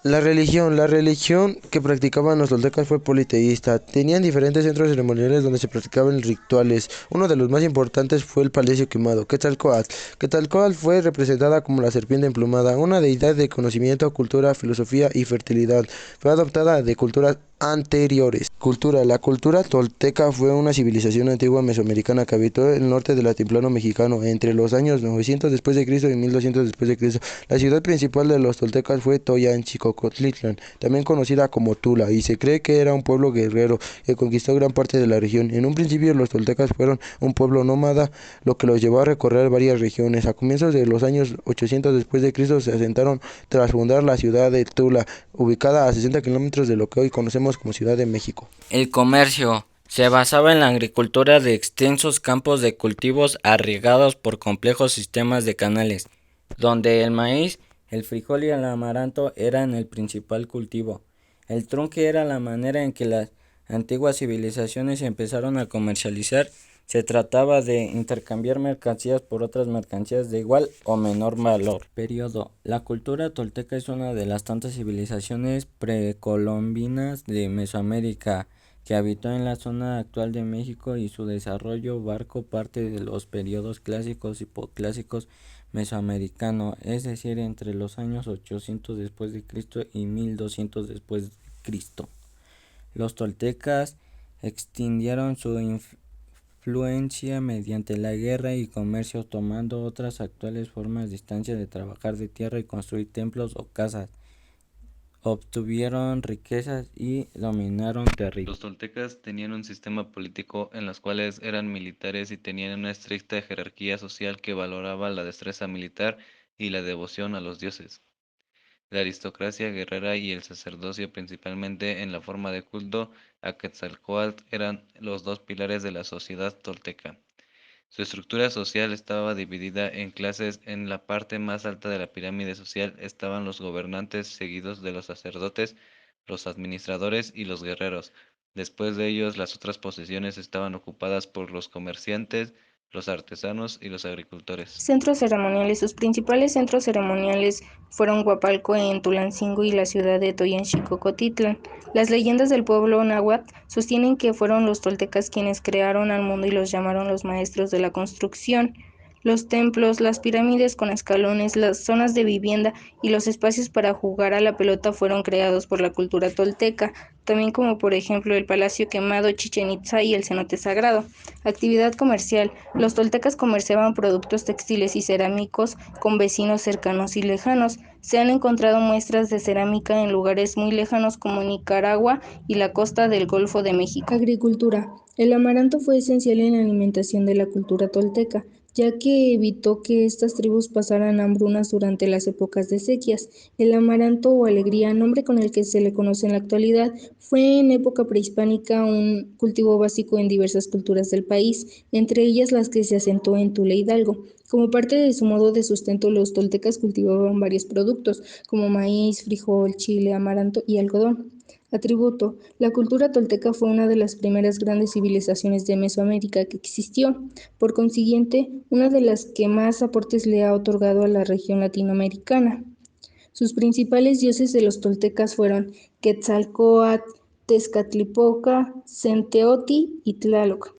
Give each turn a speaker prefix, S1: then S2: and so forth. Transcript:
S1: La religión que practicaban los toltecas fue politeísta. Tenían diferentes centros ceremoniales donde se practicaban rituales. Uno de los más importantes fue el Palacio Quemado, Quetzalcóatl. Quetzalcóatl fue representada como la serpiente emplumada, una deidad de conocimiento, cultura, filosofía y fertilidad. Fue adoptada de culturas anteriores. La cultura tolteca fue una civilización antigua mesoamericana que habitó el norte del altiplano mexicano entre los años 900 después de Cristo y 1200 después de Cristo. La ciudad principal de los toltecas fue Toyanchicocotlitlán, también conocida como Tula, y se cree que era un pueblo guerrero que conquistó gran parte de la región. En un principio los toltecas fueron un pueblo nómada, lo que los llevó a recorrer varias regiones. A comienzos de los años 800 después de Cristo se asentaron tras fundar la ciudad de Tula, ubicada a 60 kilómetros de lo que hoy conocemos como Ciudad de México.
S2: El comercio se basaba en la agricultura de extensos campos de cultivos irrigados por complejos sistemas de canales, donde el maíz, el frijol y el amaranto eran el principal cultivo. El trunque era la manera en que las antiguas civilizaciones empezaron a comercializar. Se trataba de intercambiar mercancías por otras mercancías de igual o menor valor. Periodo. La cultura tolteca es una de las tantas civilizaciones precolombinas de Mesoamérica que habitó en la zona actual de México, y su desarrollo abarcó parte de los periodos clásicos y posclásicos mesoamericano, es decir, entre los años 800 después de Cristo y 1200 después de Cristo. Los toltecas extendieron su influencia mediante la guerra y comercio, tomando otras actuales formas distancia de trabajar de tierra y construir templos o casas. Obtuvieron riquezas y dominaron territorios.
S3: Los toltecas tenían un sistema político en los cuales eran militares y tenían una estricta jerarquía social que valoraba la destreza militar y la devoción a los dioses. La aristocracia guerrera y el sacerdocio, principalmente en la forma de culto a Quetzalcóatl, eran los dos pilares de la sociedad tolteca. Su estructura social estaba dividida en clases. En la parte más alta de la pirámide social estaban los gobernantes, seguidos de los sacerdotes, los administradores y los guerreros. Después de ellos, las otras posiciones estaban ocupadas por los comerciantes, los artesanos y los agricultores.
S4: Centros ceremoniales. Sus principales centros ceremoniales fueron Huapalco en Tulancingo y la ciudad de Toyanchicocotitlan. Las leyendas del pueblo náhuatl sostienen que fueron los toltecas quienes crearon al mundo y los llamaron los maestros de la construcción. Los templos, las pirámides con escalones, las zonas de vivienda y los espacios para jugar a la pelota fueron creados por la cultura tolteca, también como por ejemplo el Palacio Quemado, Chichén Itzá y el cenote sagrado. Actividad comercial. Los toltecas comerciaban productos textiles y cerámicos con vecinos cercanos y lejanos. Se han encontrado muestras de cerámica en lugares muy lejanos como Nicaragua y la costa del Golfo de México. Agricultura. El amaranto fue esencial en la alimentación de la cultura tolteca, ya que evitó que estas tribus pasaran hambrunas durante las épocas de sequías. El amaranto o alegría, nombre con el que se le conoce en la actualidad, fue en época prehispánica un cultivo básico en diversas culturas del país, entre ellas las que se asentó en Tula Hidalgo. Como parte de su modo de sustento, los toltecas cultivaban varios productos, como maíz, frijol, chile, amaranto y algodón. Atributo. La cultura tolteca fue una de las primeras grandes civilizaciones de Mesoamérica que existió. Por consiguiente, una de las que más aportes le ha otorgado a la región latinoamericana. Sus principales dioses de los toltecas fueron Quetzalcóatl, Tezcatlipoca, Centeotl y Tlaloc.